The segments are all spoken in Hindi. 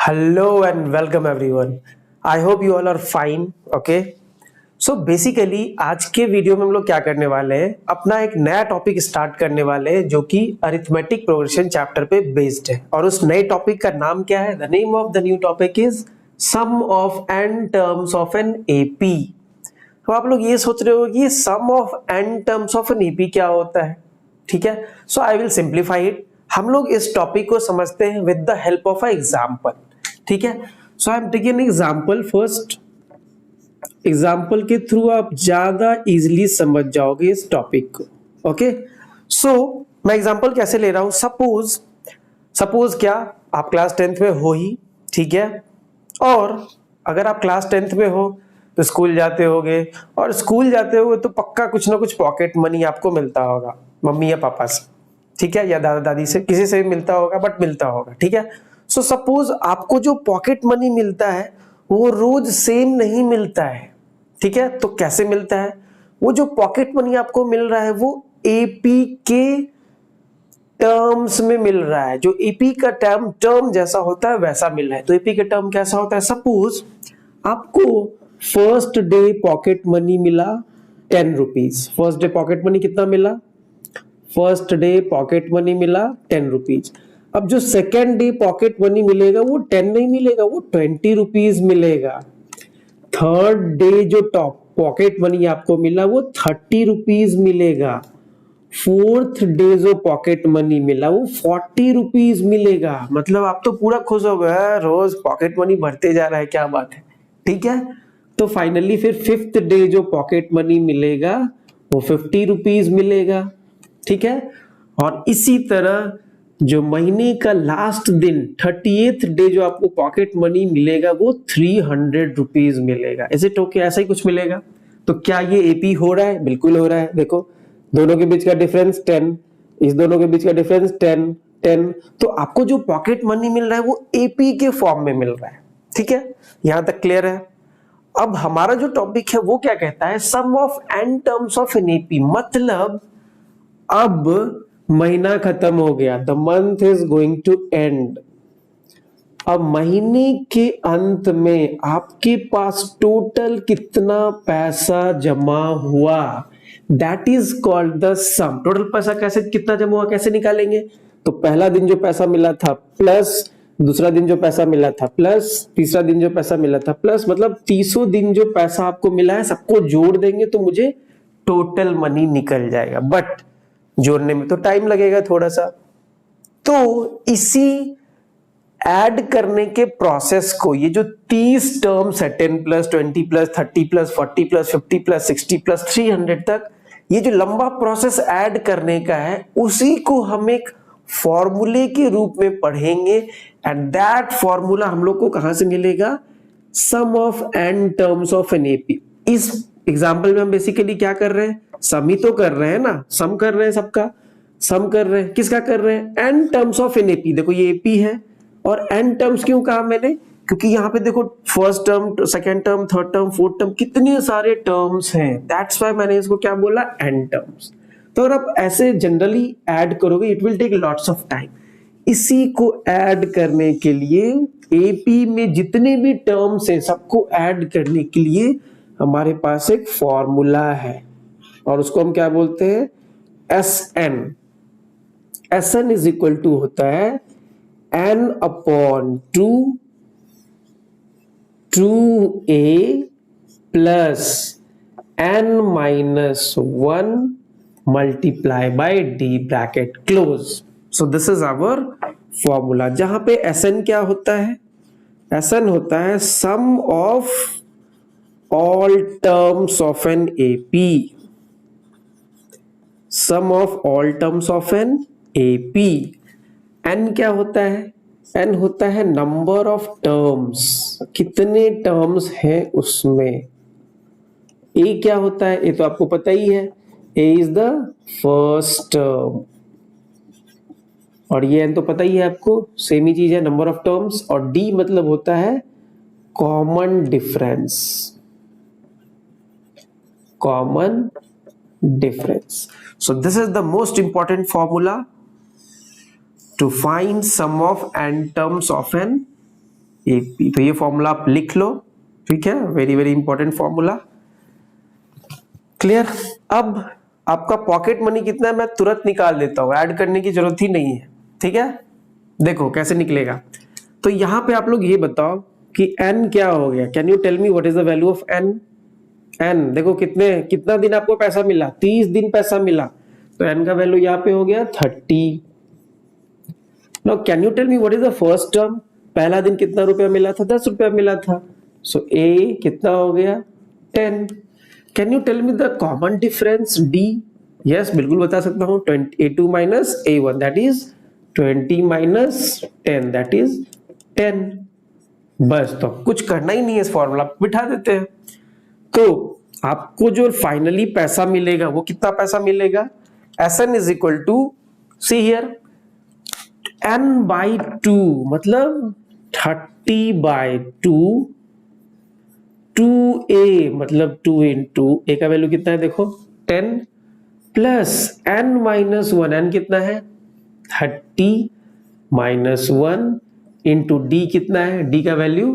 Hello and welcome everyone. I hope you all are fine. Okay. So basically आज के वीडियो में हम लोग क्या करने वाले हैं, अपना एक नया टॉपिक स्टार्ट करने वाले हैं जो कि अरिथमेटिक प्रोग्रेशन चैप्टर पे बेस्ड है। और उस नए टॉपिक का नाम क्या है? The name of the new topic is sum of n terms of an AP. तो आप लोग ये सोच रहे हो कि sum of n terms of an AP क्या होता है? ठीक है, so I will simplify it. हम लोग इस टॉपिक को समझते हैं with the help of a example. ठीक है, so I am taking example first. Example के थ्रू आप ज्यादा इजीली समझ जाओगे इस टॉपिक को। ओके, सो मैं एग्जांपल कैसे ले रहा हूं? सपोज क्या आप क्लास 10th में हो ही, ठीक है, और अगर आप क्लास 10th में हो तो स्कूल जाते होगे, और स्कूल जाते होगे तो पक्का कुछ ना कुछ पॉकेट मनी आपको मिलता होगा मम्मी या पापा से, ठीक है, या दादा दादी से, किसी से भी मिलता होगा, बट मिलता होगा। ठीक है, सो सपोज आपको जो पॉकेट मनी मिलता है वो रोज सेम नहीं मिलता है। ठीक है, तो कैसे मिलता है? वो जो पॉकेट मनी आपको मिल रहा है वो एपी के टर्म्स में मिल रहा है। जो एपी का टर्म जैसा होता है वैसा मिल रहा है। तो एपी का टर्म कैसा होता है? सपोज आपको फर्स्ट डे पॉकेट मनी मिला 10 rupees. First day pocket money कितना मिला? फर्स्ट डे पॉकेट मनी मिला 10 रुपीज। अब जो सेकेंड डे पॉकेट मनी मिलेगा वो 10 नहीं मिलेगा, वो 20 रुपीज मिलेगा। थर्ड डे जो टॉप पॉकेट मनी आपको मिला वो 30 रुपीज मिलेगा। फोर्थ डे जो पॉकेट मनी मिला वो 40 रुपीज मिलेगा। मतलब आप तो पूरा खुश हो गए, रोज पॉकेट मनी बढ़ते जा रहा है, क्या बात है। ठीक है, तो फाइनली फिर फिफ्थ डे जो पॉकेट मनी मिलेगा वो 50 रुपीज मिलेगा। ठीक है, और इसी तरह जो महीने का लास्ट दिन 30th डे जो आपको पॉकेट मनी मिलेगा वो 300 रुपीज मिलेगा। Is it okay? ऐसा ही कुछ मिलेगा। तो क्या ये एपी हो रहा है? बिल्कुल हो रहा है। देखो दोनों के बीच का डिफरेंस 10, इस दोनों के बीच का डिफरेंस 10 10। तो आपको जो पॉकेट मनी मिल रहा है वो एपी के फॉर्म में मिल रहा है। ठीक है, यहां तक क्लियर है? अब हमारा जो टॉपिक है वो क्या कहता है? Sum of n terms of an AP. मतलब अब महीना खत्म हो गया, the month is going to end. अब महीने के अंत में आपके पास टोटल कितना पैसा जमा हुआ, that is called the sum. Total पैसा कैसे, कितना जमा हुआ कैसे निकालेंगे? तो पहला दिन जो पैसा मिला था प्लस दूसरा दिन जो पैसा मिला था प्लस तीसरा दिन जो पैसा मिला था प्लस, मतलब 30 दिन जो पैसा आपको मिला है सबको जोड़ देंगे तो मुझे टोटल मनी निकल जाएगा। बट जोड़ने में तो टाइम लगेगा थोड़ा सा। तो इसी ऐड करने के प्रोसेस को, ये जो 30 टर्म्स है 10 plus 20 plus 30 plus 40 plus 50 plus 60 plus 300 तक, ये जो लंबा प्रोसेस ऐड करने का है उसी को हम एक फॉर्मूले के रूप में पढ़ेंगे। एंड दैट फॉर्मूला हम लोग को कहां से मिलेगा? Sum of n terms of an AP. इस एग्जाम्पल में हम बेसिकली क्या कर रहे हैं? सम ही तो कर रहे हैं ना, सम कर रहे हैं, सबका सम कर रहे हैं। किसका कर रहे हैं? N terms of an AP. देखो ये एपी है, और एन टर्म्स क्यों कहा मैंने? क्योंकि यहाँ पे देखो first term, second term, third term, fourth term, कितने सारे टर्म्स हैं। दैट्स व्हाई मैंने इसको क्या बोला? N terms. तो अगर आप ऐसे जनरली ऐड करोगे it will take lots of time. इसी को ऐड करने के लिए, एपी में जितने भी टर्म्स हैं सबको ऐड करने के लिए हमारे पास एक फॉर्मूला है, और उसको हम क्या बोलते हैं? S n. S n is equal to होता है n upon 2a plus n minus 1 multiply by d bracket close. So this is our formula, जहां पे एस एन क्या होता है? एस एन होता है sum of all terms of an AP. Sum of all terms of an AP. N क्या होता है? एन होता है नंबर ऑफ टर्म्स, कितने टर्म्स हैं उसमें। ए क्या होता है? ए तो आपको पता ही है, ए इज द फर्स्ट टर्म, और ये एन तो पता ही है आपको, सेम ही चीज है, नंबर ऑफ टर्म्स। और डी मतलब होता है common difference. Common difference. So this is the most important formula to find sum of n terms of an AP. तो ये फॉर्मूला आप लिख लो, ठीक है, very very important formula. Clear? अब आपका पॉकेट मनी कितना है मैं तुरंत निकाल देता हूं, ऐड करने की जरूरत ही नहीं है, ठीक है। देखो कैसे निकलेगा। तो यहां पे आप लोग ये बताओ कि n क्या हो गया, can you tell me what is the value of n? n देखो कितना दिन आपको पैसा मिला, 30 दिन पैसा मिला, तो n का वैल्यू यहाँ पे हो गया 30। Now can you tell me what is the first term? पहला दिन कितना रुपया मिला था, 10 रुपया मिला था, सो a कितना हो गया 10। Can you tell me the common difference d? Yes बिल्कुल बता सकता हूं, a2 minus a1 that is 20 minus 10 that is 10। बस, तो कुछ करना ही नहीं है, इस फॉर्मूला बिठा देते हैं। तो आपको जो फाइनली पैसा मिलेगा वो कितना पैसा मिलेगा, Sn is equal to, see here, n by 2 मतलब 30 बाई 2, 2a मतलब 2 इंटू a का वैल्यू कितना है देखो 10, प्लस n माइनस 1, n कितना है 30 माइनस 1 इंटू d कितना है, d का वैल्यू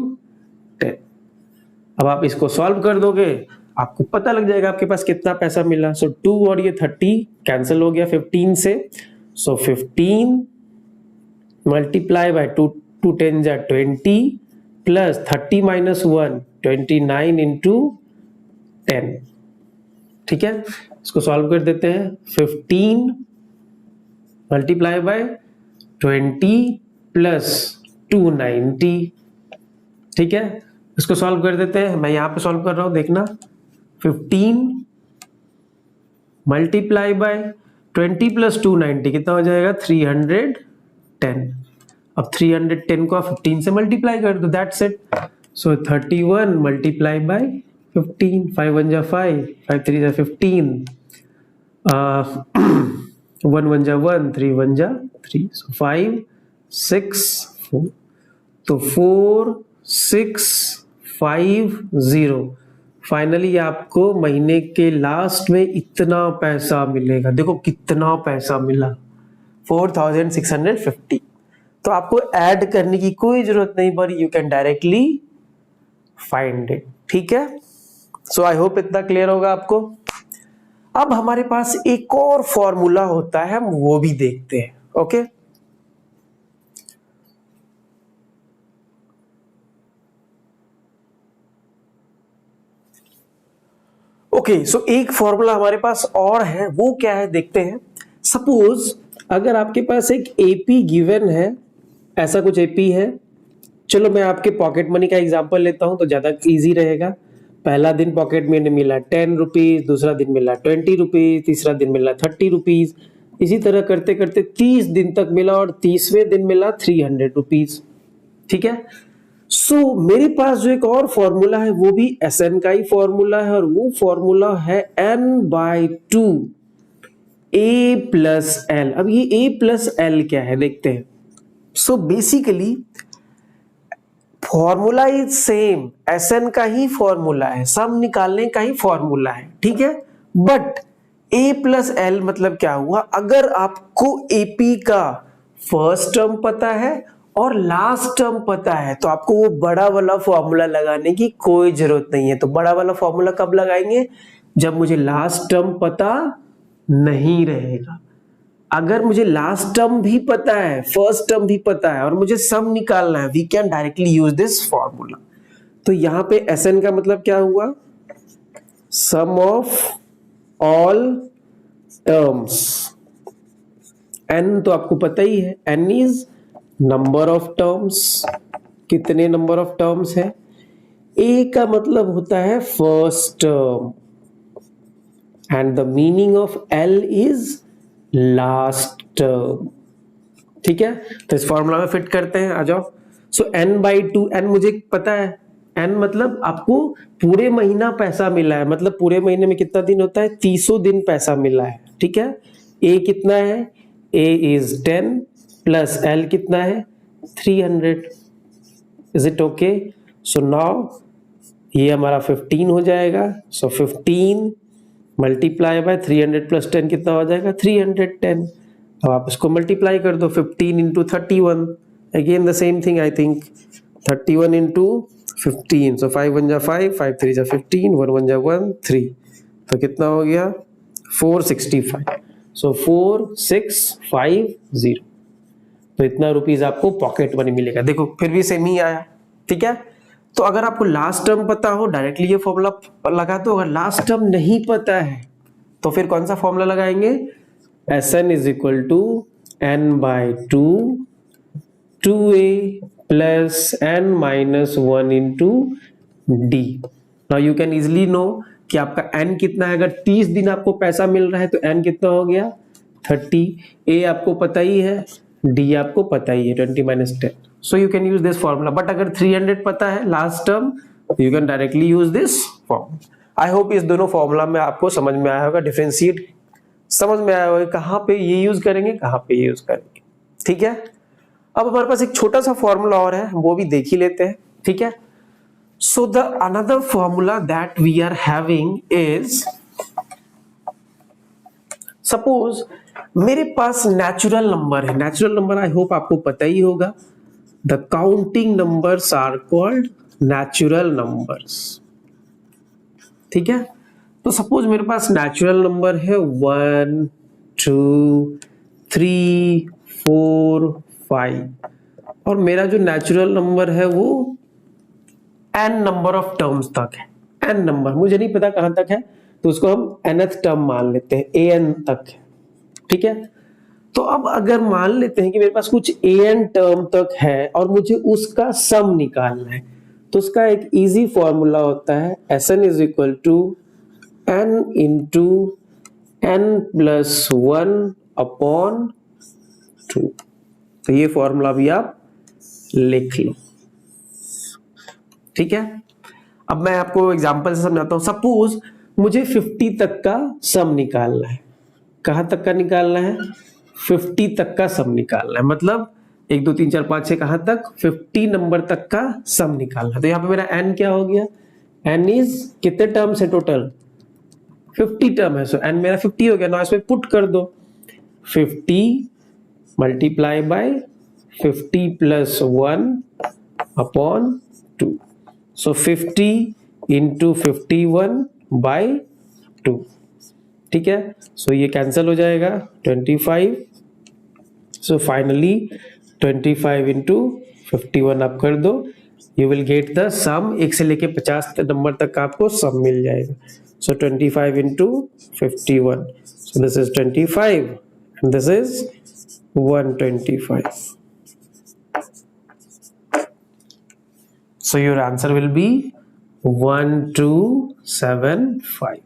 10। अब आप इसको सॉल्व कर दोगे, आपको पता लग जाएगा आपके पास कितना पैसा मिला। सो 2 और ये 30 कैंसिल हो गया 15 से, सो 15 मल्टीप्लाई बाय 2, 2 10 जा 20 प्लस 30 माइनस 1 29 इंटू 10, ठीक है। इसको सॉल्व कर देते हैं, 15 मल्टीप्लाई बाय 20 प्लस 290, ठीक है। इसको सॉल्व कर देते हैं, मैं यहां पे सॉल्व कर रहा हूं देखना, 15 मल्टीप्लाई बाय 20 प्लस 290 कितना हो जाएगा 310। अब 310 को आप 15 से मल्टीप्लाई कर दो, that's it. So 31 multiply by 15, 5 1 जा 5, 5 3 जा 15, 1 1 जा 1, 3 1 जा 3, सो 5 6 4, तो 4 6 5 0। फाइनली आपको महीने के लास्ट में इतना पैसा मिलेगा, देखो कितना पैसा मिला 4650। तो आपको ऐड करने की कोई जरूरत नहीं पड़ी, you can directly find it, ठीक है। सो आई होप इतना क्लियर होगा आपको। अब हमारे पास एक और फॉर्मूला होता है, हम वो भी देखते हैं, ओके। ओके, सो एक फॉर्मूला हमारे पास और है, वो क्या है देखते हैं। सपोज अगर आपके पास एक एपी गिवन है, ऐसा कुछ एपी है, चलो मैं आपके पॉकेट मनी का एग्जांपल लेता हूं तो ज्यादा इजी रहेगा। पहला दिन पॉकेट मनी मिला 10 रुपीज, दूसरा दिन मिला 20 रुपीज, तीसरा दिन मिला 30 रुपीज, इसी तरह करते करते 30 दिन तक मिला और 30वें दिन मिला 300 रुपीज, ठीक है। सो मेरे पास जो एक और फॉर्मूला है वो भी Sn का ही फॉर्मूला है, और वो फॉर्मूला है n/2 a प्लस l। अब ये a प्लस l क्या है देखते हैं। So basically formula is same, Sn का ही फॉर्मूला है, सम निकालने का ही फॉर्मूला है, ठीक है। बट a प्लस l मतलब क्या हुआ, अगर आपको AP का फर्स्ट टर्म पता है और लास्ट टर्म पता है तो आपको वो बड़ा वाला फॉर्मूला लगाने की कोई जरूरत नहीं है। तो बड़ा वाला फॉर्मूला कब लगाएंगे, जब मुझे लास्ट टर्म पता नहीं रहेगा। अगर मुझे लास्ट टर्म भी पता है, फर्स्ट टर्म भी पता है और मुझे सम निकालना है, we can directly use this formula. तो यहां पे Sn का मतलब क्या हुआ, sum of all terms. n तो आपको पता ही है, n is number of terms, कितने नंबर ऑफ टर्म्स है। a का मतलब होता है first term, and the meaning of l is last term, ठीक है। तो इस फॉर्मूला में फिट करते हैं, आ जाओ। सो n/2, n मुझे पता है, n मतलब आपको पूरे महीना पैसा मिला है, मतलब पूरे महीने में कितना दिन होता है, 300 दिन पैसा मिला है, ठीक है। a कितना है, a इज 10 प्लस l कितना है 300, is it okay. So now ये हमारा 15 हो जाएगा। सो 15 मल्टीप्लाई बाय 300 प्लस 10 कितना हो जाएगा 310। अब आप इसको मल्टीप्लाई कर दो, 15 into 31, again the same thing, I think 31 into 15, so 5 1 जा 5, 5 3 जा 15, 1 1 जा 1, 3, तो कितना हो गया 465, so 4650, तो इतना रुपीज आपको पॉकेट मनी मिलेगा। देखो फिर भी सेम ही आया, ठीक है। तो अगर आपको लास्ट टर्म पता हो डायरेक्टली ये फॉर्मूला लगा दो, अगर लास्ट टर्म नहीं पता है तो फिर कौन सा फॉर्मूला लगाएंगे, Sn is equal to n/2 2a plus n minus 1 into d। Now you can easily know कि आपका n कितना है। अगर 30 दिन आपको पैसा मिल रहा है तो n कितना हो गया 30, a आपको पता ही है, d आपको पता ही है 20 minus 10, so you can use this formula। But अगर 300 पता है last term, you can directly use this formula। I hope इस दोनों फॉर्मूला में आपको समझ में आया होगा, डिफरेंशिएट समझ में आया होगा कहाँ पे ये यूज करेंगे, कहाँ पे ये यूज करेंगे, ठीक है। अब हमारे पास एक छोटा सा फॉर्मूला और है, वो भी देख ही लेते हैं, ठीक है। So the another formula that we are having is, suppose मेरे पास नेचुरल नंबर है। नेचुरल नंबर आई होप आपको पता ही होगा, the counting numbers are called natural numbers, ठीक है। तो सपोज मेरे पास नेचुरल नंबर है 1 2 3 4 5, और मेरा जो नेचुरल नंबर है वो n नंबर ऑफ टर्म्स तक है। n नंबर मुझे नहीं पता कहां तक है, तो उसको हम nth टर्म मान लेते हैं, an तक है, ठीक है। तो अब अगर मान लेते हैं कि मेरे पास कुछ an टर्म तक है और मुझे उसका सम निकालना है, तो उसका एक इजी फॉर्मूला होता है Sn is equal to n into n plus 1 upon 2। तो ये फॉर्मूला भी आप लिख लो, ठीक है। अब मैं आपको एग्जांपल से समझाता हूं। सपोज मुझे 50 तक का सम निकालना है। कहां तक का निकालना है, 50 तक का सम निकालना है, मतलब 1 2 3 4 5 6 कहां तक 50 नंबर तक का सम निकालना है। तो यहाँ पे मेरा n क्या हो गया, n इज कितने टर्म्स है टोटल 50 टर्म है, सो n मेरा 50 हो गया। ना इसमें पुट कर दो 50 multiply by 50 plus 1 upon 2, so 50 into 51 by 2, ठीक है। सो ये कैंसिल हो जाएगा 25, सो फाइनली 25 इंटू 51 आप कर दो, यू विल गेट द सम। 1 से लेके 50 नंबर तक आपको सम मिल जाएगा। सो 25 into 51, so this is 25 and this is 125, so your answer will be 1275।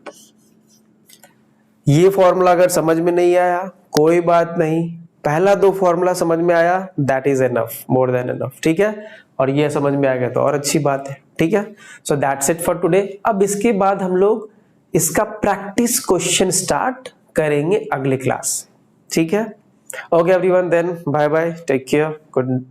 ये फॉर्मूला अगर समझ में नहीं आया कोई बात नहीं, पहला 2 फॉर्मूला समझ में आया that is enough, more than enough, ठीक है। और ये समझ में आ गया तो और अच्छी बात है, ठीक है। So that's it for today. अब इसके बाद हम लोग इसका प्रैक्टिस क्वेश्चन स्टार्ट करेंगे अगले क्लास, ठीक है। Okay everyone, then bye bye, take care, good.